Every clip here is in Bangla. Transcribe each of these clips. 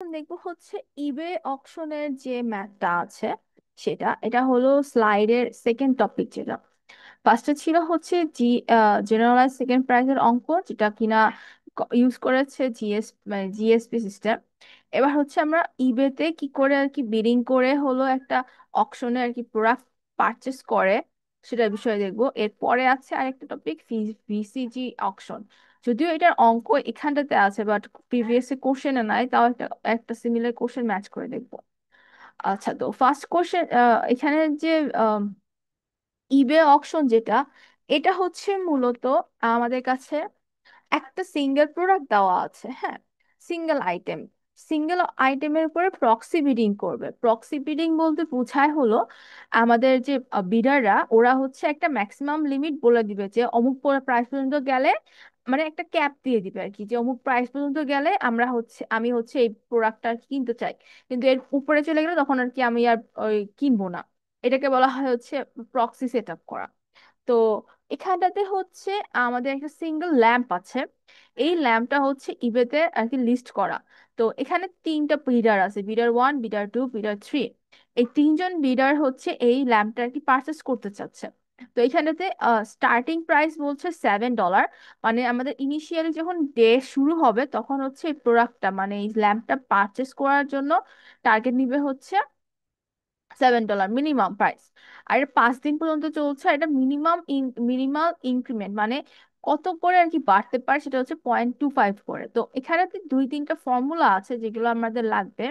দেখবো হচ্ছে ইবে অকশনের যে ম্যাথটা আছে এটা হলো স্লাইডের সেকেন্ড টপিক। যেটা ফার্স্টে ছিল হচ্ছে জেনারেলাইজ সেকেন্ড প্রাইজের অঙ্ক, যেটা কিনা ইউজ করেছে মানে জিএসপি সিস্টেম। এবার হচ্ছে আমরা ইবেতে কি করে আর কি বিডিং করে হলো একটা অকশনে আর কি প্রোডাক্ট পারচেস করে সেটার বিষয়ে দেখবো। এরপরে আছে আরেকটা টপিক ভিসিজি অকশন। যদিও এটার অঙ্ক এখানটাতে আছে, বাট প্রিভিয়াস কোশ্চেনে নাই, তাও একটা একটা সিমিলার কোশ্চেন ম্যাচ করে দেখবো। আচ্ছা, তো ফার্স্ট কোশ্চেন, এখানে যে ইবে অকশন যেটা, এটা হচ্ছে মূলত আমাদের কাছে একটা সিঙ্গেল প্রোডাক্ট দেওয়া আছে, হ্যাঁ, সিঙ্গেল আইটেম। সিঙ্গেল আইটেমের উপরে প্রক্সি বিডিং করবে। প্রক্সি বিডিং বলতে বোঝায় হলো আমাদের যে বিডাররা, ওরা হচ্ছে একটা ম্যাক্সিমাম লিমিট বলে দিবে যে অমুক প্রাইস পর্যন্ত গেলে, মানে একটা ক্যাপ দিয়ে দিবে আর কি, যে অমুক প্রাইস পর্যন্ত গেলে আমি হচ্ছে এই প্রোডাক্টটা কিনতে চাই, কিন্তু এর উপরে চলে গেলে তখন আর কি আমি আর ওই কিনবো না। এটাকে বলা হয় হচ্ছে প্রক্সি সেট আপ করা। তো এখানটাতে হচ্ছে আমাদের একটা সিঙ্গেল ল্যাম্প আছে। এই ল্যাম্পটা হচ্ছে ইবেতে আর কি লিস্ট করা। তো এখানে তিনটা বিডার আছে, বিডার ওয়ান, বিডার টু, বিডার থ্রি। এই তিনজন বিডার হচ্ছে এই ল্যাম্পটা আর কি পারচেস করতে চাচ্ছে। তো এখানটাতে স্টার্টিং প্রাইস বলছে $7। মানে আমাদের ইনিশিয়ালি যখন ডে শুরু হবে তখন হচ্ছে এই প্রোডাক্টটা মানে এই ল্যাম্পটা পারচেস করার জন্য টার্গেট নিবে হচ্ছে $7 মিনিমাম প্রাইস। আর এটা 5 দিন পর্যন্ত চলছে। এটা মিনিমাম ইনক্রিমেন্ট মানে কত করে আর কি বাড়তে পারে, সেটা হচ্ছে 0.25 করে। তো এখানে দুই তিনটা ফর্মুলা আছে যেগুলো আমাদের লাগবে।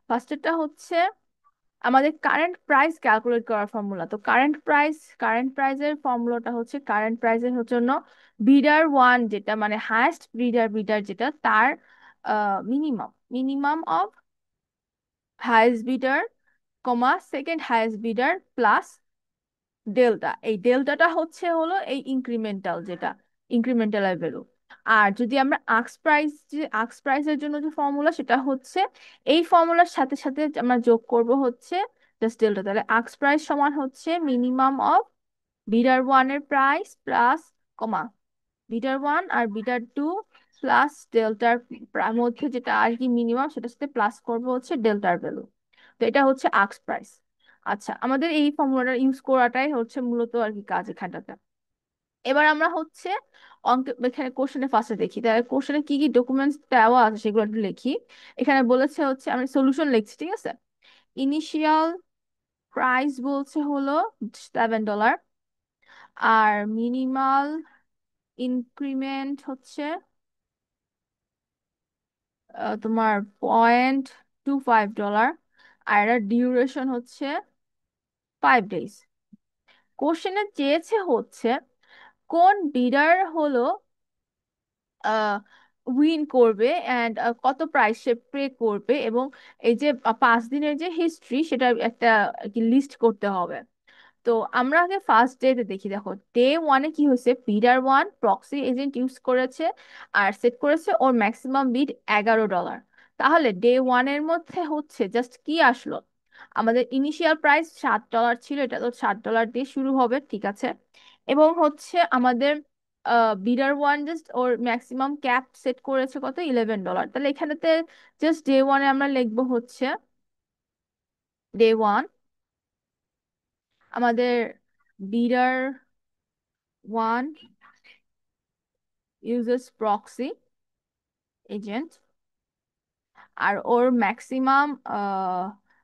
ফার্স্টেরটা হচ্ছে আমাদের কারেন্ট প্রাইস ক্যালকুলেট করার ফর্মুলা। তো কারেন্ট প্রাইসের ফর্মুলাটা হচ্ছে কারেন্ট প্রাইসের জন্য বিডার ওয়ান যেটা মানে হায়েস্ট বিডার যেটা, তার minimum minimum of highest bidder comma second highest bidder plus delta. এই ডেল্টাটা হচ্ছে হলো এই ইনক্রিমেন্টাল, যেটা ইনক্রিমেন্টাল ভ্যালু। আর যদি আমরা আক্স প্রাইসের জন্য যে ফর্মুলা, সেটা হচ্ছে এই ফর্মুলার সাথে সাথে আমরা যোগ করব হচ্ছে জাস্ট ডেল্টা। তাহলে আক্স প্রাইস সমান হচ্ছে মিনিমাম অফ বিডার ওয়ান এর price plus comma bidder one আর বিটার টু প্লাস ডেল্টার মধ্যে যেটা আর কি মিনিমাম, সেটার সাথে প্লাস করবো হচ্ছে ডেল্টার ভ্যালু। তো এটা হচ্ছে আক্স প্রাইস। আচ্ছা, আমাদের এই ফর্মুলাটা ইউজ করাটাই হচ্ছে মূলত আর কি কাজ এখানটাতে। এবার আমরা হচ্ছে অঙ্ক এখানে কোশ্চেনে ফার্স্টে দেখি, তাহলে কোশ্চেনে কি কি ডকুমেন্টস দেওয়া আছে সেগুলো একটু লিখি। এখানে বলেছে হচ্ছে আমি সলিউশন লিখছি, ঠিক আছে। ইনিশিয়াল প্রাইস বলছে হলো $7। আর মিনিমাল ইনক্রিমেন্ট হচ্ছে তোমার $0.25। আর এটার ডিউরেশন হচ্ছে 5 ডেজ। কোশ্চেনে চেয়েছে হচ্ছে কোন বিডার হলো উইন করবে অ্যান্ড কত প্রাইস সে পে করবে, এবং এই যে 5 দিনের যে হিস্ট্রি সেটা একটা লিস্ট করতে হবে। তো আমরা আগে ফার্স্ট ডেতে দেখি। দেখো, ডে ওয়ানে কি হয়েছে, বিডার ওয়ান প্রক্সি এজেন্ট ইউজ করেছে আর সেট করেছে ওর ম্যাক্সিমাম বিড $11। তাহলে ডে ওয়ানের মধ্যে হচ্ছে জাস্ট কি আসলো, আমাদের ইনিশিয়াল প্রাইস $7 ছিল, এটা তো $7 দিয়ে শুরু হবে, ঠিক আছে। এবং হচ্ছে আমাদের বিডার ওয়ান জাস্ট ওর ম্যাক্সিমাম ক্যাপ সেট করেছে কত, $11। তাহলে এখানেতে জাস্ট ডে ওয়ানে আমরা লিখবো হচ্ছে ডে ওয়ান আমাদের বিডার ওয়ান uses proxy agent আর ওর ম্যাক্সিমাম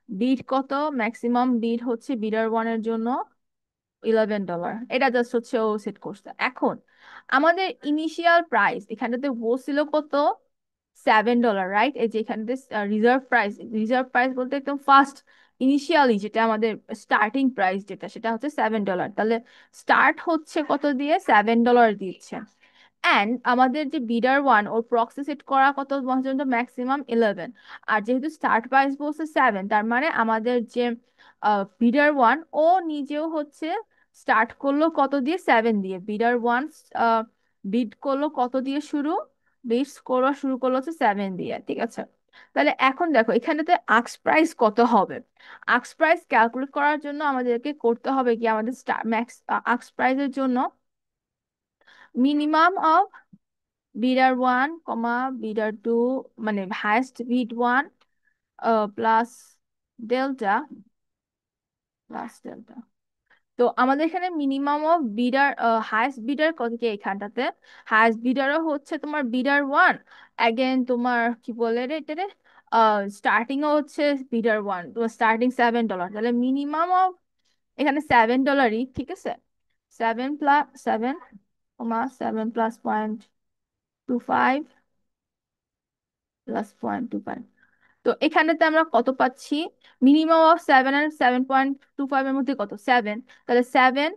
বিড কত, ম্যাক্সিমাম বিড হচ্ছে বিডার ওয়ানের জন্য $11। এটা জাস্ট হচ্ছে ও সেট করছে। এখন আমাদের ইনিশিয়াল প্রাইস এখানটাতে বলছিল কত, $7, রাইট। এই যে এখানটাতে রিজার্ভ প্রাইস বলতে একদম ফার্স্ট ইনিশিয়ালি যেটা আমাদের স্টার্টিং প্রাইস যেটা, সেটা হচ্ছে $7। তাহলে স্টার্ট হচ্ছে কত দিয়ে, $7 দিচ্ছে। অ্যান্ড আমাদের যে বিডার ওয়ান ওর প্রক্সি সেট করা কত পর্যন্ত, ম্যাক্সিমাম 11। আর যেহেতু স্টার্ট প্রাইস বলছে 7, তার মানে আমাদের যে বিডার ওয়ান ও নিজেও হচ্ছে স্টার্ট করলো কত দিয়ে, 7 দিয়ে। বিডার ওয়ান বিড করলো কত দিয়ে শুরু, বিড করা শুরু করলো হচ্ছে 7 দিয়ে, ঠিক আছে। তাহলে এখন দেখো এখানেতে আক্স প্রাইস কত হবে। আক্স প্রাইস ক্যালকুলেট করার জন্য আমাদেরকে করতে হবে কি, আমাদের ম্যাক্স আক্স প্রাইসের জন্য minimum of bidder one comma bidder two, মানে highest bid one plus delta plus delta. তো আমাদের এখানে minimum of bidder, highest bidder কত কি এখানটাতে, হায়েস্ট বিডারও হচ্ছে তোমার বিডার ওয়ান, অ্যাগেন তোমার কি বলে রে এটা রে, স্টার্টিংও হচ্ছে বিডার ওয়ান, তোমার স্টার্টিং $7, তাহলে মিনিমাম অফ এখানে $7, ঠিক আছে। 7 প্লাস 7, 7 প্লাস 0.25 প্লাস 0.25। তো এখানেতে আমরা কত পাচ্ছি, মিনিমাম অফ 7 আর 7.25 এর মধ্যে কত, 7, তাহলে 7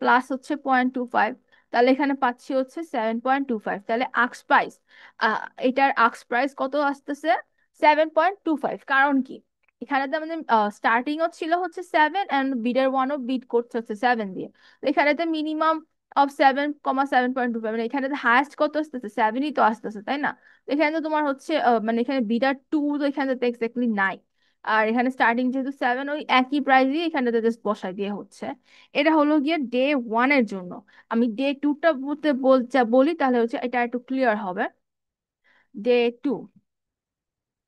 প্লাস হচ্ছে 0.25, তাহলে এখানে পাচ্ছি হচ্ছে 7.25, তাহলে আক্স প্রাইস, এটার আক্স প্রাইস কত আসতেছে, 7.25। কারণ কি, এখানে তো আমাদের স্টার্টিং ও ছিল হচ্ছে 7 and বিডের ওয়ানও বিড করছে হচ্ছে 7 দিয়ে। তো এখানেতে মিনিমাম অফ 7,7.25, মানে এখানে হায়েস্ট কত আসতেছে, 7ই তো আসতেছে, তাই না। তো এখানে তো তোমার হচ্ছে মানে এখানে বিডার টু তো এখানে তো এক্স্যাক্টলি নাই, আর এখানে স্টার্টিং যেহেতু 7, ওই একই প্রাইসই এখানে জাস্ট বসাই দিয়ে হচ্ছে। এটা হলো গিয়ে ডে ওয়ানের জন্য। আমি ডে টুটা বলতে বলি তাহলে হচ্ছে এটা একটু ক্লিয়ার হবে। ডে টু,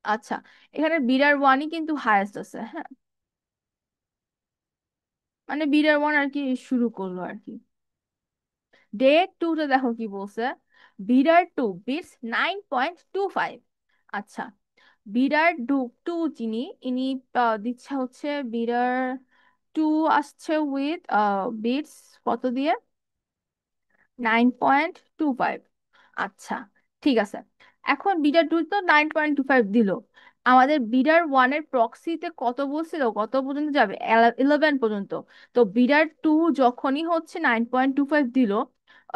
আচ্ছা, এখানে বিডার ওয়ানই কিন্তু হায়েস্ট আছে, হ্যাঁ, মানে বিডার ওয়ান আর কি শুরু করলো আর কি। ডে টুতে দেখো কি বলছে, বিডার টু বিটস 9.25। আচ্ছা, বিডার টু যিনি, ইনি দিচ্ছে হচ্ছে বিডার টু আসছে উইথ বিটস কত দিয়ে, 9.25। আচ্ছা, ঠিক আছে। এখন বিডার টু তো 9.25 দিল, আমাদের বিডার ওয়ানের প্রক্সিতে কত বলছিল, কত পর্যন্ত যাবে, 11 পর্যন্ত। তো বিডার টু যখনই হচ্ছে 9.25 দিল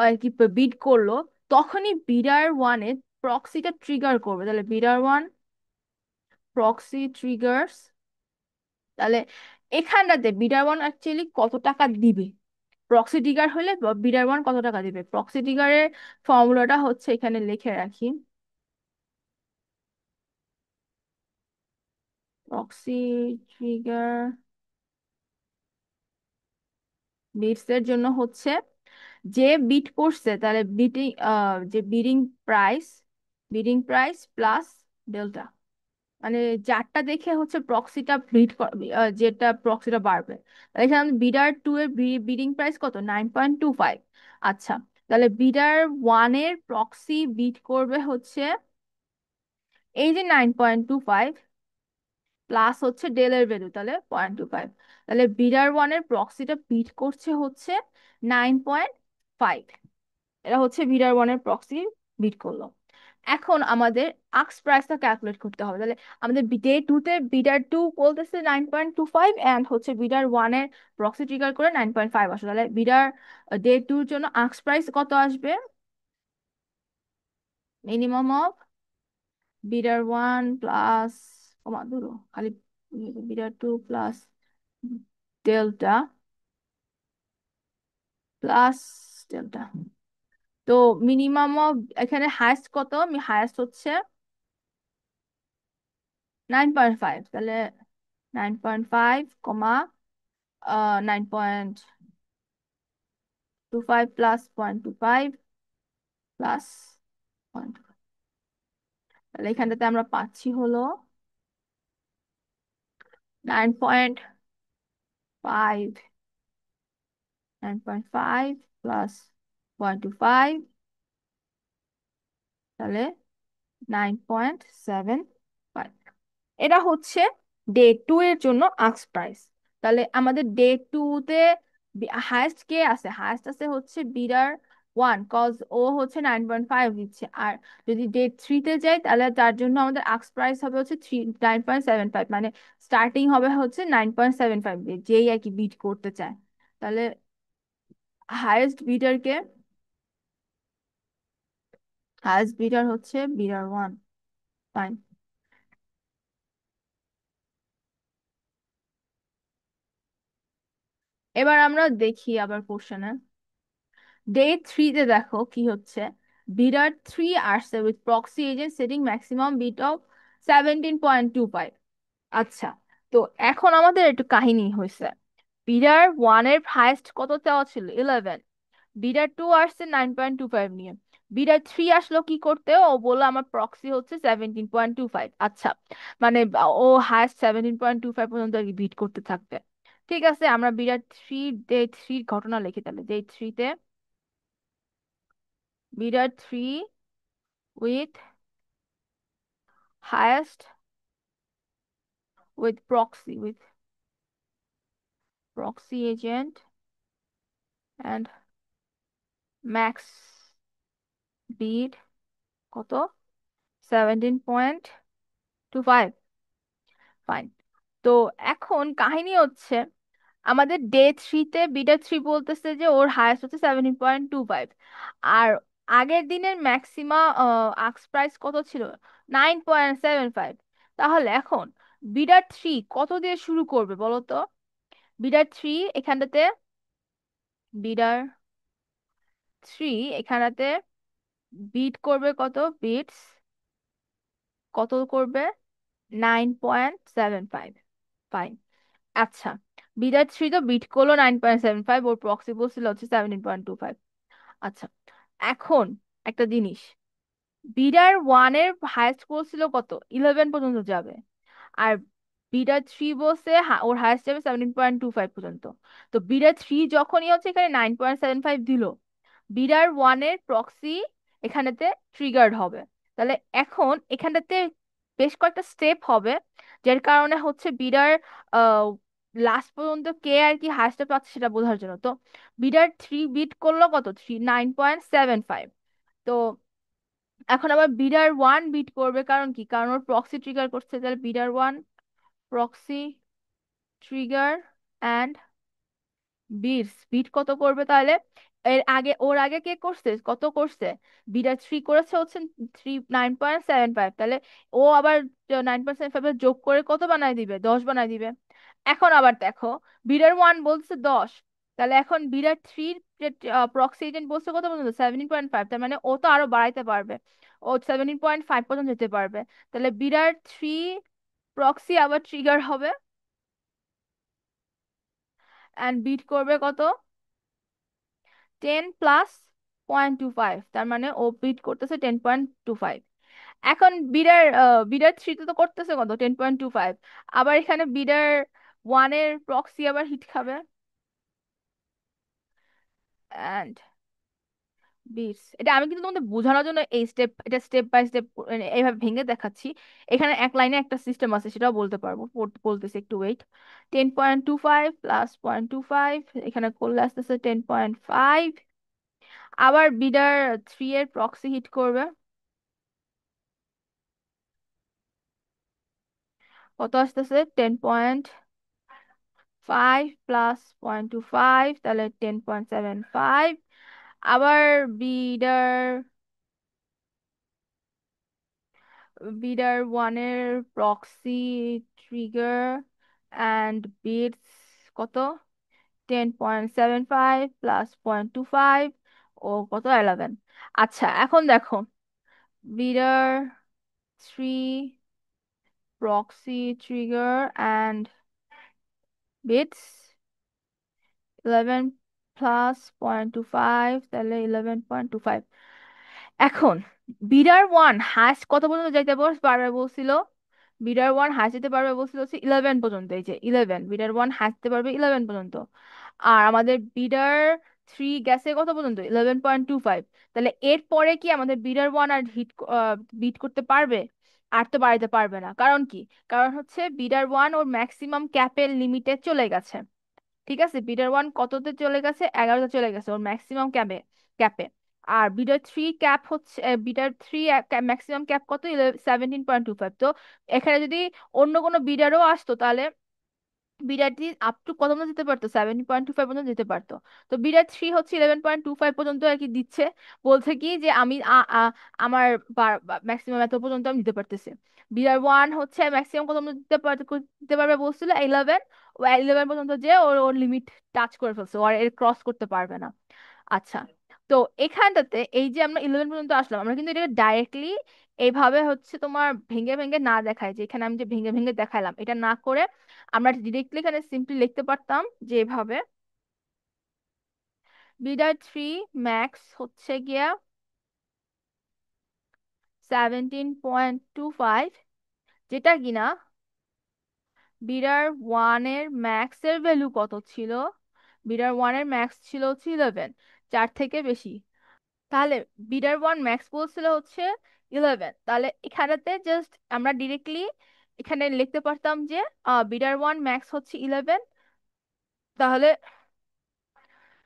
আর কি, বিড করলো, তখনই বিডার ওয়ানের প্রক্সিটা ট্রিগার করবে, তাহলে বিডার ওয়ান প্রক্সি ট্রিগার্স। তাহলে এখানটাতে বিডার ওয়ান অ্যাকচুয়ালি কত টাকা দিবে, প্রক্সি ট্রিগার হলে বিডার ওয়ান কত টাকা দিবে, প্রক্সি ট্রিগারের ফর্মুলাটা হচ্ছে এখানে লিখে রাখি। প্রক্সি ট্রিগার বিটস এর জন্য হচ্ছে, যে বিট করছে তাহলে বিটিং, যে বিডিং প্রাইস প্লাস ডেল্টা, মানে যারটা দেখে হচ্ছে প্রক্সিটা যেটা প্রক্সিটা বাড়বে। তাহলে এখানে বিডার টু এর বিডিং প্রাইস কত, 9.25। আচ্ছা, তাহলে বিডার ওয়ানের প্রক্সি বিট করবে হচ্ছে এই যে 9.25 প্লাস হচ্ছে ডেলের ভ্যালু, তাহলে 0.25। তাহলে বিডার ওয়ানের প্রক্সিটা বিট করছে হচ্ছে 9.5। এটা হচ্ছে বিডার ওয়ানের প্রক্সি বিট করলো। এখন আমাদের আক্স প্রাইসটা ক্যালকুলেট করতে হবে, তাহলে আমাদের ডে টুতে বিডার টু বলতেছে 9.25 অ্যান্ড হচ্ছে বিডার ওয়ানের প্রক্সি ট্রিগার করে 9.5 আসে, তাহলে বিডার ডে টুর জন্য আক্স প্রাইস কত আসবে, minimum of bidder one plus, comma দূর খালি, bidder two plus delta plus delta. তো মিনিমাম অফ এখানে হায়েস্ট কত, হায়েস্ট হচ্ছে 9.5, তাহলে 9.5 কমা 9.25 প্লাস 0.25 প্লাস 0.25, তাহলে এখানটাতে আমরা পাচ্ছি হলো 9.5, 9.5 প্লাস 0.25, তাহলে 9.75। এটা হচ্ছে ডে টু এর জন্য আক্স প্রাইস। তাহলে আমাদের ডে টু তে হায়েস্ট কে আছে, হায়েস্ট আছে হচ্ছে বিডার ওয়ান, কজ ও হচ্ছে 9.5 দিচ্ছে। আর যদি ডে থ্রিতে যাই তাহলে তার জন্য আমাদের আক্স প্রাইস হবে হচ্ছে 9.75, মানে স্টার্টিং হবে হচ্ছে 9.75 দিয়ে, যেই আর কি বিট করতে চায়। তাহলে হায়েস্ট বিডার কে, হায়েস্ট বিডার হচ্ছে বিডার ওয়ান। ফাইন, এবার আমরা দেখি আবার কোশ্চেনে। ডে থ্রিতে দেখো কি হচ্ছে, বিডার থ্রি আসছে with proxy agent setting maximum bid of 17.25। আচ্ছা, তো এখন আমাদের একটু কাহিনী হয়েছে, বিডার ওয়ানের হাইয়েস্ট কত চাওয়া ছিল 11, বিডার টু আসছে 9.25 নিয়ে, বিডার থ্রি আসলো কি করতে, ও বললো আমার প্রক্সি হচ্ছে 17.25। আচ্ছা, মানে ও হায়েস্ট 17.25 পর্যন্ত আর কি বিট করতে থাকবে। ঠিক আছে, আমরা বিডার থ্রি, ডে থ্রির ঘটনা লিখি তাহলে। ডে থ্রিতে bidder three with highest, with proxy agent and max bid কত, 17.25। ফাইন। তো এখন কাহিনী হচ্ছে, আমাদের ডে থ্রিতে বিডার থ্রি বলতেছে যে ওর হায়েস্ট হচ্ছে 17.25, আর আগের দিনের ম্যাক্সিমা আক্স প্রাইস কত ছিল, 9.75। তাহলে এখন বিডার থ্রি কত দিয়ে শুরু করবে বলো তো? বিডার থ্রি এখানটাতে, বিডার থ্রি এখানটাতে বিট করবে কত, বিটস কত করবে, 9.75। ফাইন। আচ্ছা, বিডার থ্রি তো বিট করলো 9.75, ওর প্রক্সি বলছিল হচ্ছে 17.25। আচ্ছা, এখন একটা জিনিস, বিডার ওয়ানের হায়েস্ট বলছিল কত, 11 পর্যন্ত যাবে, আর বিডার থ্রি বলছে ওর হায়েস্ট যাবে 17.25 পর্যন্ত। তো বিডার থ্রি যখনই হচ্ছে এখানে 9.75 দিল, বিডার ওয়ানের প্রক্সি এখানেতে ট্রিগার্ড হবে। তাহলে এখন এখানটাতে বেশ কয়েকটা স্টেপ হবে, যার কারণে হচ্ছে বিডার লাস্ট পর্যন্ত কে আর কি হায়েস্টটা পাচ্ছে সেটা বোঝার জন্য। তো বিডার থ্রি বিট করলো কত, 9.75। তো এখন আবার বিডার ওয়ান বিট করবে, কারণ কি, কারণ ওর প্রক্সি ট্রিগার করছে। তাহলে bidder one proxy trigger and bids, bid কত করবে তাহলে? এর আগে, ওর আগে কে করছে, কত করছে, বিডার থ্রি করেছে হচ্ছে 9.75। তাহলে ও আবার 9.75 যোগ করে কত বানায় দিবে, 10 বানায় দিবে। এখন আবার দেখো, বিডার ওয়ান বলছে 10, তাহলে এখন বিডার থ্রির প্রক্সি এজেন্ট বলছে কত পর্যন্ত, 17.5। তার মানে ও তো আরো বাড়াইতে পারবে, ও 17.5 পর্যন্ত যেতে পারবে। তাহলে বিডার থ্রি প্রক্সি আবার ট্রিগার হবে অ্যান্ড বিট করবে কত, 10+0.25। তার মানে ও বিট করতেছে 10.25। এখন বিডার বিডার থ্রিতে তো করতেছে কত, 10.25। আবার এখানে বিডার ওয়ানের প্রক্সি আবার হিট খাবে অ্যান্ড বিটস। এটা আমি কিন্তু তোমাদের বোঝানোর জন্য এই স্টেপ, এটা স্টেপ বাই স্টেপ এইভাবে ভেঙে দেখাচ্ছি। এখানে এক লাইনে একটা সিস্টেম আছে, সেটাও বলতে পারবো, বলতেছি একটু ওয়েট। 10.25 প্লাস 0.25, এখানে করলে আসতেছে 10.5। আবার বিডার থ্রি এর প্রক্সি হিট করবে, কত আসতেছে, 10.5 প্লাস 0.25, তাহলে 10.75। আবার বিডার বিডার ওয়ানের প্রক্সি ট্রিগার অ্যান্ড বিটস কত, 10.75 প্লাস 0.25, ও কত, 11। আচ্ছা, এখন দেখো, bidder three proxy trigger and bids 11 plus 0.25, তাহলে 11.25। এখন বিডার ওয়ান হাইস্ট কত পর্যন্ত যাইতে পারবে বলছিল, বিডার ওয়ান হাইস্ট যেতে পারবে বলছিল হচ্ছে 11 পর্যন্ত। এই যে 11, বিডার ওয়ান হাইস্ট যেতে পারবে 11 পর্যন্ত। আর আমাদের বিডার থ্রি গেছে কত পর্যন্ত, 11.25। তাহলে এর পরে কি আমাদের বিডার ওয়ান আর হিট বিট করতে পারবে? আর তো বাড়াইতে পারবে না, কারণ কি, কারণ হচ্ছে বিডার ওয়ান ওর ম্যাক্সিমাম ক্যাপের লিমিটে চলে গেছে। ঠিক আছে, বিডার ওয়ান কততে চলে গেছে, 11তে চলে গেছে ওর ম্যাক্সিমাম ক্যাপে, ক্যাপে। আর বিডার থ্রি ক্যাপ হচ্ছে, বিডার থ্রি ম্যাক্সিমাম ক্যাপ কত, 17.25। তো এখানে যদি অন্য কোনো বিডারও আসতো, তাহলে বিডারটি আপ টু কত পর্যন্ত যেতে পারতো, 17.25 পর্যন্ত যেতে পারতো। তো বিডার থ্রি হচ্ছে 11.25 পর্যন্ত আর কি দিচ্ছে, বলছে কি যে আমি আমার ম্যাক্সিমাম এত পর্যন্ত আমি দিতে পারতেছি। বিডার ওয়ান হচ্ছে ম্যাক্সিমাম কত পর্যন্ত দিতে পারবে বলছিল, 11। ও 11 পর্যন্ত যে ওর ওর লিমিট টাচ করে ফেলছে, ও আর এর ক্রস করতে পারবে না। আচ্ছা, তো এখানটাতে এই যে আমরা 11 পর্যন্ত আসলাম, আমরা কিন্তু এটাকে ডাইরেক্টলি এইভাবে হচ্ছে তোমার ভেঙে ভেঙে না দেখায়, যে এখানে আমি যে ভেঙে ভেঙে দেখাইলাম, এটা না করে আমরা ডিরেক্টলি এখানে সিম্পলি লিখতে পারতাম যে এভাবে, বিডার থ্রি ম্যাক্স হচ্ছে গিয়া 17.25, যেটা কিনা বিডার ওয়ানের ম্যাক্সের ভ্যালু কত ছিল? বিডার ওয়ানের ম্যাক্স ছিল হচ্ছে 11, চার থেকে বেশি। তাহলে বিডার ওয়ান ম্যাক্স বলছিল হচ্ছে 11, তাহলে এখানেতে জাস্ট আমরা ডিরেক্টলি এখানে লিখতে পারতাম যে বিডার ওয়ান ম্যাক্স হচ্ছে 11। তাহলে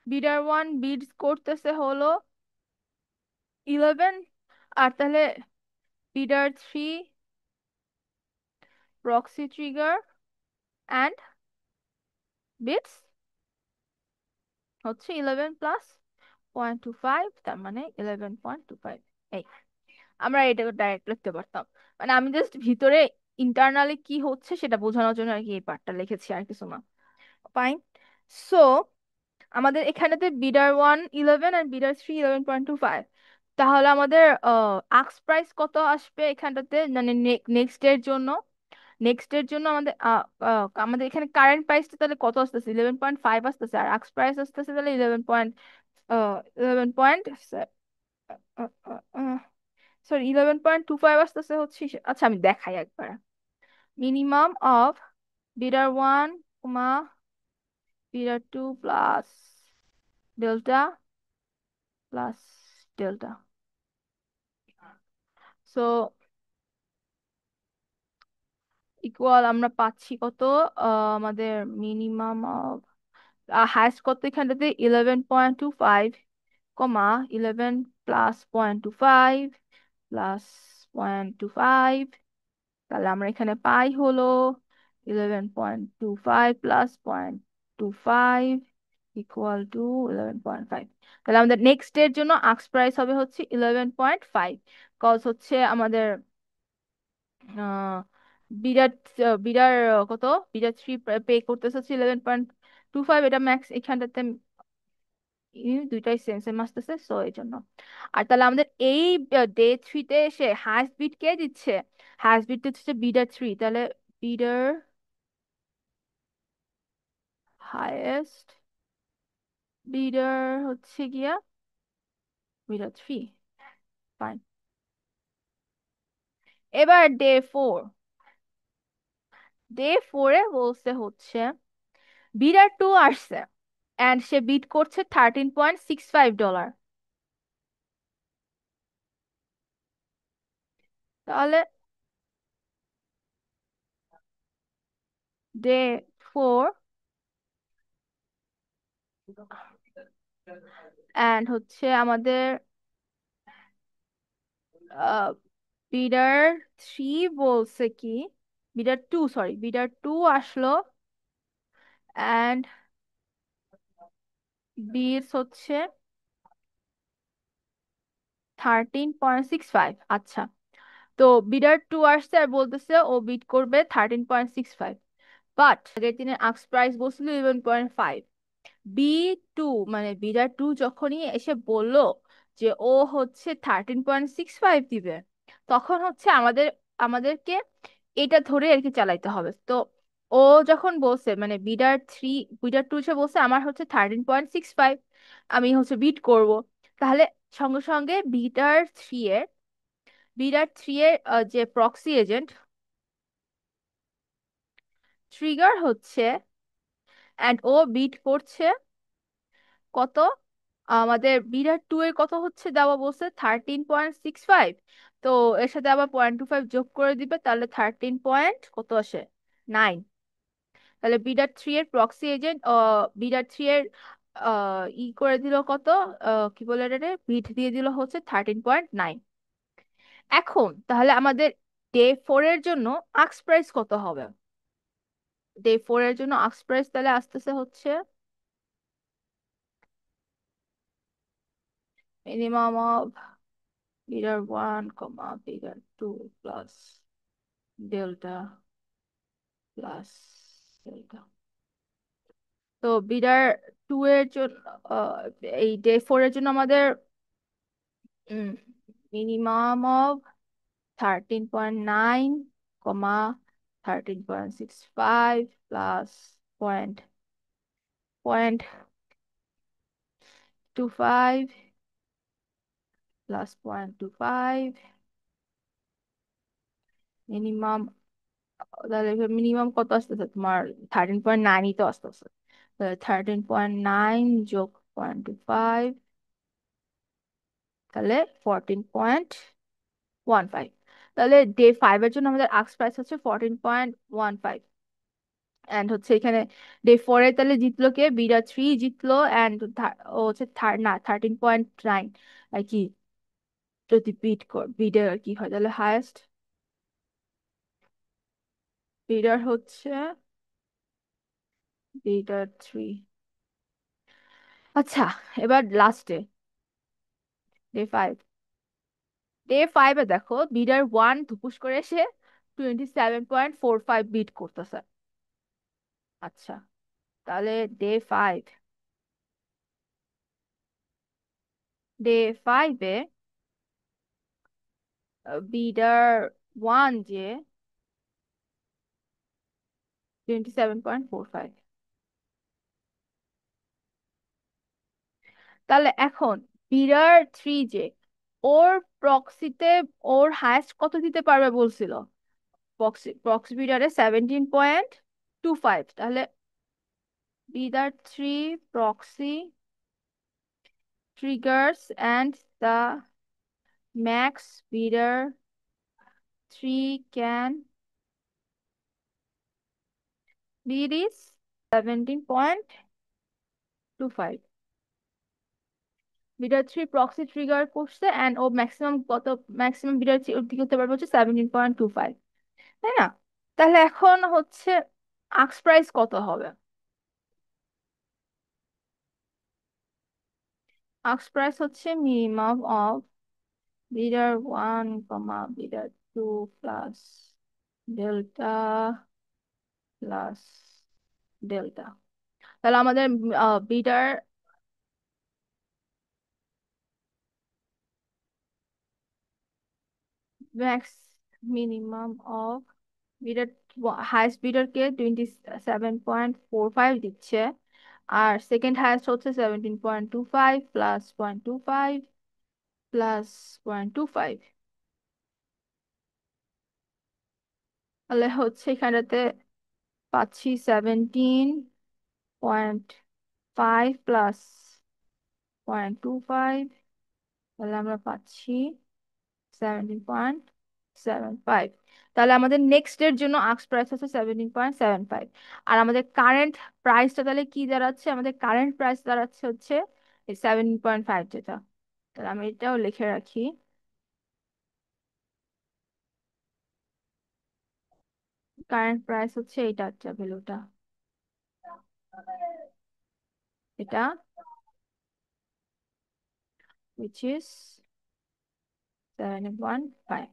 বিডার ওয়ান বিডস করতেছে হলো 11, আর তাহলে bidder three proxy trigger and bids হচ্ছে 11+0.25, তার মানে 11.25। এই আমরা এটা ডাইরেক্ট লিখতে পারতাম, মানে আমি জাস্ট ভিতরে ইন্টারনালি কি হচ্ছে সেটা বোঝানোর জন্য আর কি এই পার্টটা লিখেছি, আর কিছু না। ফাইন। সো আমাদের এখানেতে বিডার ওয়ান 11 আর বিডার থ্রি 11.25। তাহলে আমাদের আক্স প্রাইস কত আসবে এখানটাতে, মানে নেক্সট এর জন্য? নেক্সট এর জন্য আমাদের আমাদের এখানে কারেন্ট প্রাইসটা তাহলে কত আসতেছে? 11.5 আসতেছে, আর আক্স প্রাইস আসতেছে তাহলে 11 পয়েন্ট সরি 11.25 আসতেছে হচ্ছে। আচ্ছা আমি দেখাই একবার। Minimum of bidder one comma bidder two plus delta plus delta. So equal আমরা পাচ্ছি কত? আমাদের মিনিমাম অফ হাইস্ট কত এখানটাতে? 11.25 কমা 11+0.25 +0.25। তাহলে আমরা এখানে পাই হলো 11.25 +0.25 = 11.5। তাহলে আমাদের নেক্সট এর জন্য আক্স প্রাইস হবে হচ্ছে 11.5, কজ হচ্ছে আমাদের আহ বিরাট বিরার কত, বিরাট থ্রি পে করতেছে হচ্ছে 11.25, এটা ম্যাক্স এখানটাতে দুইটাই সেম সেম আসতেছে, সো এই জন্য। আর তাহলে আমাদের এই ডে থ্রিতে এসে হাইস্ট বিট কে দিচ্ছে? হাইস্ট বিট হচ্ছে বিডার থ্রি, তাহলে বিডার হাইয়েস্ট বিডার হচ্ছে গিয়া বিডার থ্রি। ফাইন। এবার ডে ফোরে বলছে হচ্ছে বিডার টু আসছে অ্যান্ড সে বিড করছে $13.65। তাহলে ডে ফোর অ্যান্ড হচ্ছে আমাদের বিডার থ্রি বলছে কি, বিডার টু সরি বিডার টু আসলো অ্যান্ড বিডস হচ্ছে 13.65। আচ্ছা, তো বিডার টু আসছে আর বলতেছে ও বিড করবে 13.65, বাট আগের দিনের আক্স প্রাইস বলছিল 11.5। বি টু মানে বিডার টু যখনই এসে বলল যে ও হচ্ছে 13.65 দিবে, তখন হচ্ছে আমাদেরকে এটা ধরে আর কি চালাইতে হবে। তো ও যখন বলছে মানে বিডার টু এসে বলছে আমার হচ্ছে 13.65, আমি হচ্ছে বিট করব, তাহলে সঙ্গে সঙ্গে বিডার থ্রি এর যে প্রক্সি এজেন্ট ট্রিগার হচ্ছে অ্যান্ড ও বিট করছে কত? আমাদের বিরাট টু এর কত হচ্ছে দেওয়া বলছে 13.65, তো এর সাথে আবার 0.25 যোগ করে দিবে, তাহলে 13 কত আসে? 9। তাহলে বিরাট থ্রি এর প্রক্সি এজেন্ট বিরাট থ্রি এর করে দিল কত, কি বলে রে, বিট দিয়ে দিল হচ্ছে 13.9। এখন তাহলে আমাদের ডে ফোর এর জন্য আক্স প্রাইস কত হবে? ডে ফোর এর জন্য আক্স প্রাইস তাহলে আসতেছে হচ্ছে minimum of bidder one comma bidder two plus delta plus delta. তো বিডার টু এর জন্য আহ, এই ডে ফোর এর জন্য আমাদের minimum of 13.9 comma 13.65 plus point 25 plus 0.25 minimum, তাহলে মিনিমাম কত আসতেছে তোমার? 13.9ই তো আসতেছে। 13.9 যোগ 0.25, তাহলে 14.15। তাহলে ডে 5 এর জন্য আমাদের আক্স প্রাইস হচ্ছে 14.15। অ্যান্ড হচ্ছে এখানে ডে 4-এ তাহলে জিতলো কে? বিডা 3 জিতলো। অ্যান্ড ও হচ্ছে না, 13.9 আর কি। যদি বিডের আর কি হয়, তাহলে হায়েস্ট বিডার হচ্ছে বিডা 3। আচ্ছা, এবার লাস্টে ডে 5। ডে 5-এ দেখো বিডার 1 ধুপুস করে এসে 27.45 বিট করতেছে। আচ্ছা, তাহলে ডে 5, ডে 5-এ বিডার 1 যে 27.45। তাহলে এখন বিডার 3 যে ওর প্রক্সিতে ওর হায়েস্ট কত দিতে পারবে বলছিল? প্রক্সি প্রক্সি বিডারে 17.25। তাহলে bidder 3 proxy triggers and the max bidder 3 can bid is 17.25। বিডার 3 proxy trigger করছে অ্যান্ড ও ম্যাক্সিমাম কত? ম্যাক্সিমাম বিডার দিকে হতে পারবে হচ্ছে 17.25, তাই না? তাহলে এখন হচ্ছে আক্স প্রাইস কত হবে? আক্স প্রাইস হচ্ছে minimum of bidder 1 bidder 2 plus delta plus delta. তাহলে আমাদের bidder max minimum of bidder highest বিডারকে 27.45 দিচ্ছে, আর সেকেন্ড হাইস্ট হচ্ছে 17.25 প্লাস 0.25 প্লাস 0.25। তাহলে হচ্ছে এখানটাতে পাচ্ছি 17.5 প্লাস 0.25, তাহলে আমরা পাচ্ছি 17.75। তাহলে আমাদের নেক্সট এর জন্য আক্স প্রাইস হচ্ছে 17.75। আর আমাদের কারেন্ট প্রাইসটা তাহলে কি দাঁড়াচ্ছে? আমাদের কারেন্ট প্রাইস দাঁড়াচ্ছে হচ্ছে 17.5 যেটা। তাহলে আমি এটাও লিখে রাখি। কারেন্ট প্রাইস হচ্ছে এইটা, আচ্ছা ভ্যালুটা এটা, which is 7.5।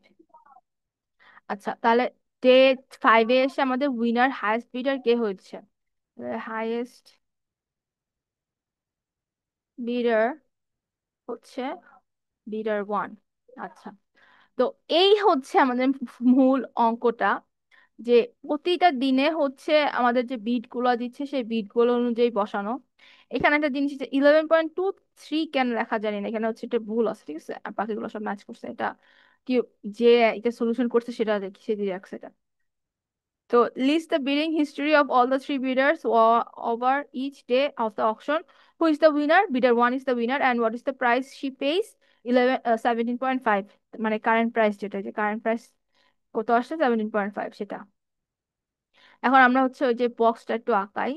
আচ্ছা, তাহলে ডে 5-এ এসে আমাদের উইনার হাইয়েস্ট বিডার কে হচ্ছে? হাইয়েস্ট বিডার হচ্ছে বিডার 1। আচ্ছা, তো এই হচ্ছে আমাদের মূল অঙ্কটা, যে প্রতিটা দিনে হচ্ছে আমাদের যে বিট গুলো দিচ্ছে সেই বিট গুলো অনুযায়ী বসানো। এখানে একটা জিনিস হচ্ছে 11.23 কেন লেখা জানি না, এখানে হচ্ছে এটা ভুল আছে, ঠিক আছে? আর বাকিগুলো সব ম্যাচ করছে। এটা কি, যে এটা সলিউশন করছে সেটা দেখি, সে দিয়ে রাখছে এটা। তো list the bidding history of all the three bidders over each day of the auction. Who is the winner? Bidder 1 is the winner, and what is the price she pays? 17.5, মানে কারেন্ট প্রাইস, যেটা যে কারেন্ট প্রাইস কত আসছে 17.5 সেটা। এখন আমরা হচ্ছে ওই যে বক্সটা একটু আঁকাই।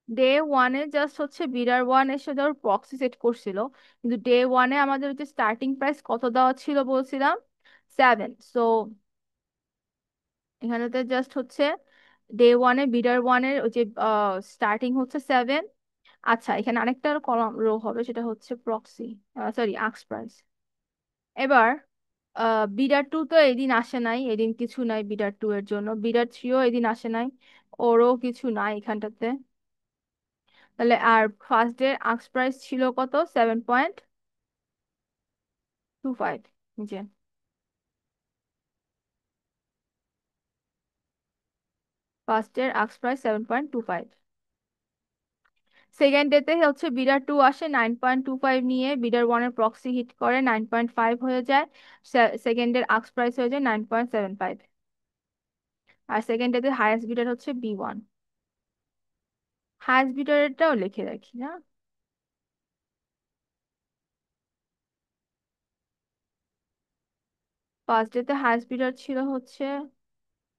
ডে 1-এ জাস্ট হচ্ছে বিডার 1 এসে ধর প্রক্সি সেট করছিল, কিন্তু ডে 1-এ আমাদের হচ্ছে স্টার্টিং প্রাইস কত দেওয়া ছিল বলছিলাম? 7। সো এখানেতে জাস্ট হচ্ছে ডে 1-এ বিডার 1-এর ওই যে স্টার্টিং হচ্ছে 7। আচ্ছা, এখানে আরেকটা কলাম রো হবে, সেটা হচ্ছে প্রক্সি, সরি আক্স প্রাইস। এবার বিডার 2 তো এদিন আসে নাই, এদিন কিছু নাই বিডার 2 এর জন্য। বিডার 3ও এদিন আসে নাই, ওরও কিছু নাই এখানটাতে। তাহলে আর ফার্স্ট ডে আক্স প্রাইস ছিল কত? 7.25। যে ফার্স্ট ডে আক্স প্রাইস 7.25। সেকেন্ড ডেতে হচ্ছে বিডার 2 আসে 9.25 নিয়ে, বিডার 1-এর প্রক্সি হিট করে 9.5 হয়ে যায়, সেকেন্ডের আক্স প্রাইস হয়ে যায় 9.75। আর সেকেন্ডটাতে হায়েস্ট বিডার হচ্ছে B1। হায়েস্ট বিডারটাও লিখে রাখি না। ফার্স্ট ডেতে হায়েস্ট বিডার ছিল হচ্ছে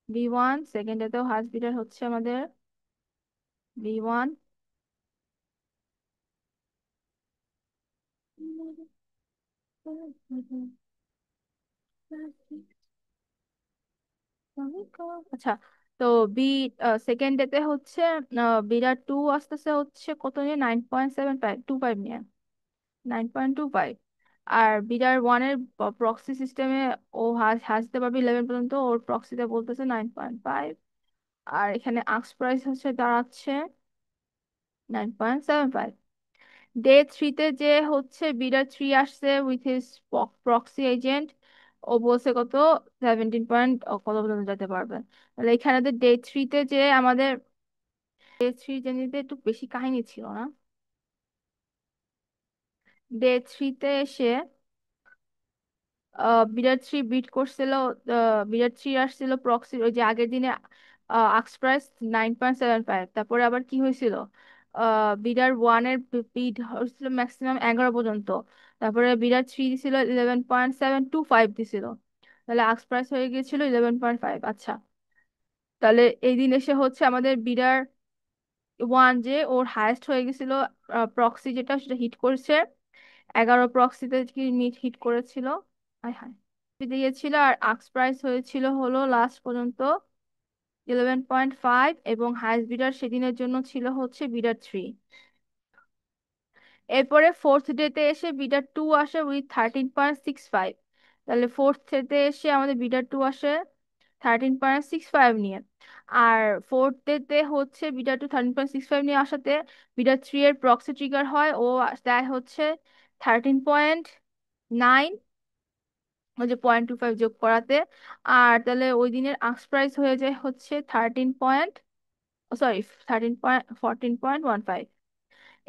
B1, সেকেন্ড ডেতেও হায়েস্ট বিডার হচ্ছে আমাদের B1। আচ্ছা, তো বি সেকেন্ড ডেতে হচ্ছে বিডার টু আসতেছে হচ্ছে কত নিয়ে, 9.7525 নিয়ে, 9.25। আর বিডার ওয়ানের প্রক্সি সিস্টেমে ও হাসতে পারবে 11 পর্যন্ত, ওর প্রক্সিতে বলতেছে 9.5। আর এখানে আক্স প্রাইস হচ্ছে দাঁড়াচ্ছে 9.75। ডে থ্রিতে যে হচ্ছে বিডার থ্রি আসছে উইথ হিজ প্রক্সি এজেন্ট, ও বলছে কত 17 পয়েন্ট কত পর্যন্ত যেতে পারবে। তাহলে এখানে ডে থ্রিতে যে আমাদের ডে থ্রি জেনিতে একটু বেশি কাহিনী ছিল না। ডে থ্রিতে এসে বিরাট থ্রি বিট করছিল। বিরাট থ্রি আসছিল প্রক্সি ওই যে আগের দিনে আক্স প্রাইস 9.75, তারপরে আবার কি হয়েছিল, বিডার ওয়ানের বিড হয়েছিল ম্যাক্সিমাম 11 পর্যন্ত, তারপরে বিডার থ্রি দিছিল 11.725 দিছিল, তাহলে আক্স প্রাইস হয়ে গিয়েছিল 11.5। আচ্ছা, তাহলে এই দিন এসে হচ্ছে আমাদের বিডার ওয়ান যে ওর হায়েস্ট হয়ে গেছিল, প্রক্সি যেটা সেটা হিট করেছে, 11 প্রক্সিতে কি মিট হিট করেছিল, আয় হায়, দিয়েছিল। আর আক্স প্রাইস হয়েছিল হলো লাস্ট পর্যন্ত 11.5, এবং হাইস্ট বিডার সেদিনের জন্য ছিল হচ্ছে বিডার থ্রি। এরপরে ফোর্থ ডেতে এসে বিডার টু আসে উইথ 13.65। তাহলে ফোর্থ ডেতে এসে আমাদের বিডার টু আসে 13.65 নিয়ে। আর ফোর্থ ডেতে হচ্ছে বিডার টু 13.65 নিয়ে আসাতে বিডার থ্রি এর প্রক্সি ট্রিগার হয়, ও দেয় হচ্ছে 13.9, ওই যে 0.25 যোগ করাতে। আর তাহলে ওই দিনের আক্স প্রাইস হয়ে যায় হচ্ছে 14.15।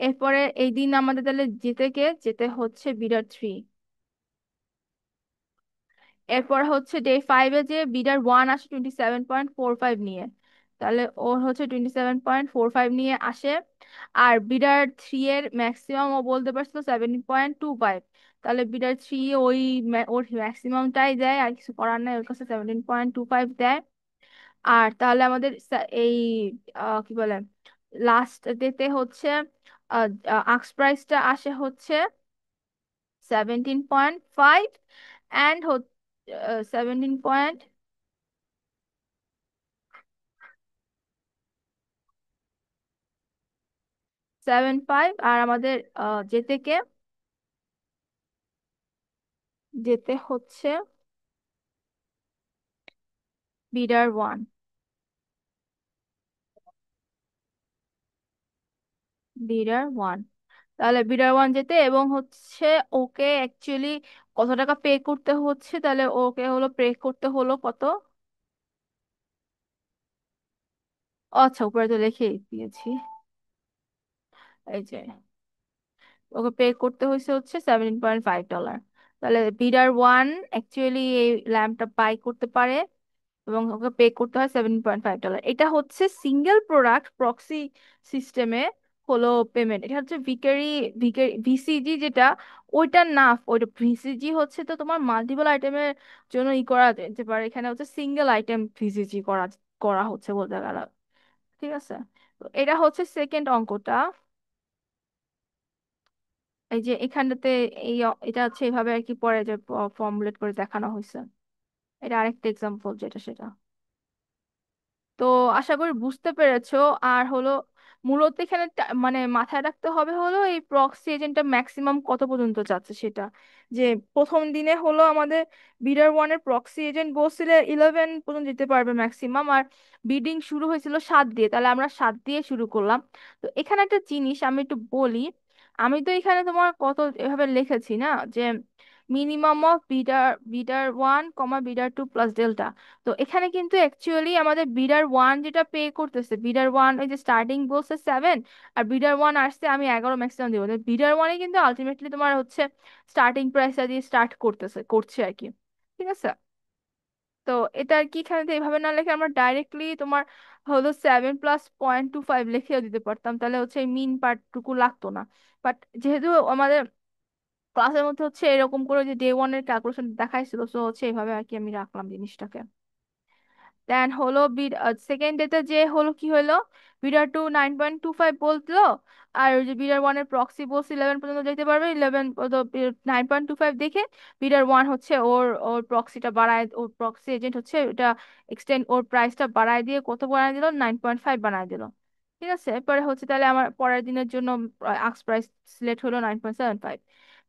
এরপরে এই দিন আমাদের তাহলে জিতে কে যেতে হচ্ছে বিডার থ্রি। এরপর হচ্ছে ডে ফাইভে যে বিডার ওয়ান আসে 27.45 নিয়ে, তাহলে ওর হচ্ছে 27.45 নিয়ে আসে। আর বিডার থ্রি এর ম্যাক্সিমাম ও বলতে পারছিল 17.25, তাহলে বিডার থ্রি ওই ওর ম্যাক্সিমামটাই দেয়, আর কিছু করার নাই, ওর কাছে 17.25 দেয়। আর তাহলে আমাদের এই কি বলে লাস্ট ডেতে হচ্ছে আক্স প্রাইসটা আসে হচ্ছে 17.5, অ্যান্ড 17.75। আর আমাদের যেতে কে যেতে হচ্ছে বিডার ওয়ান। বিডার ওয়ান, তাহলে বিডার ওয়ান যেতে, এবং হচ্ছে ওকে অ্যাকচুয়ালি কত টাকা পে করতে হচ্ছে, তাহলে ওকে হলো পে করতে হলো কত, আচ্ছা উপরে তো লিখেই দিয়েছি, এই যে ওকে পে করতে হয়েছে হচ্ছে $17.5। তাহলে বিডার ওয়ান অ্যাকচুয়ালি এই ল্যাম্পটা বাই করতে পারে, এবং ওকে পে করতে হয় $17.5। এটা হচ্ছে সিঙ্গেল প্রোডাক্ট প্রক্সি সিস্টেমে হলো পেমেন্ট। এটা হচ্ছে ভিকারি ভিকারি ভিসিজি যেটা, ওইটা না, ওইটা ভিসিজি হচ্ছে তো তোমার মাল্টিপল আইটেমের জন্য ই করা যেতে পারে, এখানে হচ্ছে সিঙ্গেল আইটেম ভিসিজি করা করা হচ্ছে বলতে গেলে। ঠিক আছে, তো এটা হচ্ছে সেকেন্ড অঙ্কটা। এই যে এখানটাতে এই এটা হচ্ছে এইভাবে আর কি পরে যে ফর্মুলেট করে দেখানো হয়েছে, এটা আরেকটা এক্সাম্পল যেটা সেটা। তো আশা করি বুঝতে পেরেছো। আর হলো মূলত এখানে মানে মাথায় রাখতে হবে হলো এই প্রক্সি এজেন্টটা ম্যাক্সিমাম কত পর্যন্ত যাচ্ছে সেটা, যে প্রথম দিনে হলো আমাদের বিডার ওয়ানের প্রক্সি এজেন্ট বলছিল 11 পর্যন্ত যেতে পারবে ম্যাক্সিমাম, আর বিডিং শুরু হয়েছিল 7 দিয়ে, তাহলে আমরা 7 দিয়ে শুরু করলাম। তো এখানে একটা জিনিস আমি একটু বলি, আমি তো এখানে তোমার কত এভাবে লিখেছি না, যে minimum of bidder bidder one comma bidder two plus delta. তো এখানে কিন্তু অ্যাকচুয়ালি আমাদের বিডার ওয়ান যেটা পে করতেছে, বিডার ওয়ান এই যে স্টার্টিং বলছে 7, আর বিডার ওয়ান আসছে আমি 11 ম্যাক্সিমাম দিব, বিডার ওয়ানে কিন্তু আলটিমেটলি তোমার হচ্ছে স্টার্টিং প্রাইসটা দিয়ে স্টার্ট করছে আর কি। ঠিক আছে, তো এটা আর কি, এখানে তো এইভাবে না লিখে আমরা ডাইরেক্টলি তোমার হলো 7+0.25 লিখেও দিতে পারতাম, তাহলে হচ্ছে এই মিন পার্টটুকু লাগতো না। বাট যেহেতু আমাদের ক্লাসের মধ্যে হচ্ছে এরকম করে যে ডে 1-এর ক্যালকুলেশন দেখাইছিল, তো হচ্ছে এইভাবে আর কি আমি রাখলাম জিনিসটাকে। দেন হলো সেকেন্ড ডেতে যে হলো কি হলো, বিডার 2 9.25 বলতো, আর ওই যে বিডার 1-এর প্রক্সি বলছে 11 পর্যন্ত যেতে পারবে, 9.25 দেখে বিডার 1 হচ্ছে ওর ওর প্রক্সিটা বাড়ায়, ওর প্রক্সি এজেন্ট হচ্ছে এটা এক্সটেন্ড ওর প্রাইসটা বাড়ায় দিয়ে কত বাড়ায় দিল, 9.5 বানায় দিল। ঠিক আছে, এরপরে হচ্ছে তাহলে আমার পরের দিনের জন্য আক্স প্রাইস সিলেক্ট হলো 9.75।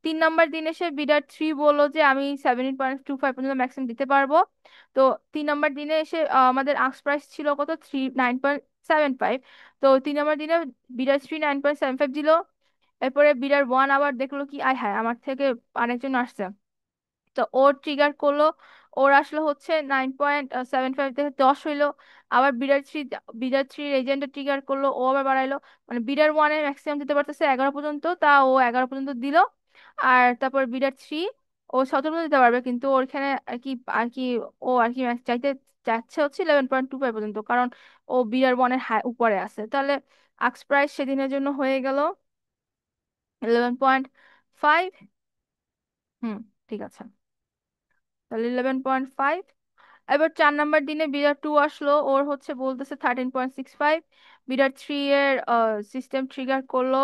3 নম্বর দিন এসে বিডার 3 বললো যে আমি 17.25 পর্যন্ত ম্যাক্সিমাম দিতে পারবো। তো 3 নম্বর দিনে এসে আমাদের আস্ক প্রাইস ছিল কত, 9.75। তো 3 নম্বর দিনে বিডার 3 9.75 দিল। এরপরে বিডার 1 আবার দেখলো কি আয় হায় আমার থেকে আরেকজন আসছে, তো ওর ট্রিগার করলো, ওর আসলে হচ্ছে 9.75 থেকে 10 হইলো। আবার বিডার 3 এজেন্টে ট্রিগার করলো, ও আবার বাড়াইলো, মানে বিডার 1-এর ম্যাক্সিমাম দিতে পারতেছে 11 পর্যন্ত, তা ও 11 পর্যন্ত দিল। আর তারপর বিডার 3 ও 17 পর্যন্ত দিতে পারবে, কিন্তু ওখানে আর কি ও আর কি চাইতে চাচ্ছে হচ্ছে 11.25 পর্যন্ত, কারণ ও বিডার 1-এর হাই উপরে আছে। তাহলে আক্স প্রাইস সেদিনের জন্য হয়ে গেল 11.5। হুম, ঠিক আছে, তাহলে 11.5। এবার 4 নম্বর দিনে বিরাট 2 আসলো, ওর হচ্ছে বলতেছে 13.65। বিরাট 3 এর সিস্টেম ট্রিগার করলো,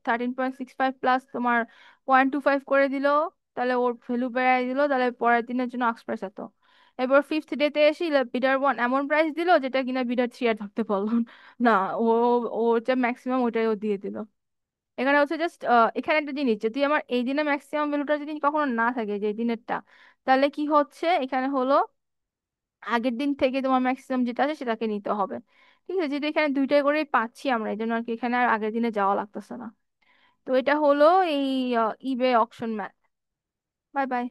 13.65 প্লাস তোমার 0.25 করে দিল, তাহলে ওর ভ্যালু বেড়াই দিল, তাহলে পরের দিনের জন্য আক্স প্রাইস এত। এবার ফিফথ ডেতে এসে বিডার 1 এমন প্রাইস দিল যেটা কিনা বিডার 3 আর ধরতে পারলো না। ও ও যা ম্যাক্সিমাম ওটাই ও দিয়ে দিল। এখানে হচ্ছে জাস্ট এখানে একটা জিনিস, যদি আমার এই দিনে ম্যাক্সিমাম ভ্যালুটা যদি কখনো না থাকে যে এই দিনেরটা, তাহলে কি হচ্ছে এখানে হলো আগের দিন থেকে তোমার ম্যাক্সিমাম যেটা আছে সেটাকে নিতে হবে। ঠিক আছে, যেহেতু এখানে দুইটাই করেই পাচ্ছি আমরা, এই জন্য আর কি এখানে আর আগের দিনে যাওয়া লাগতেছে না। তো এটা হলো এই ইবে অকশন ম্যাথ। Bye bye.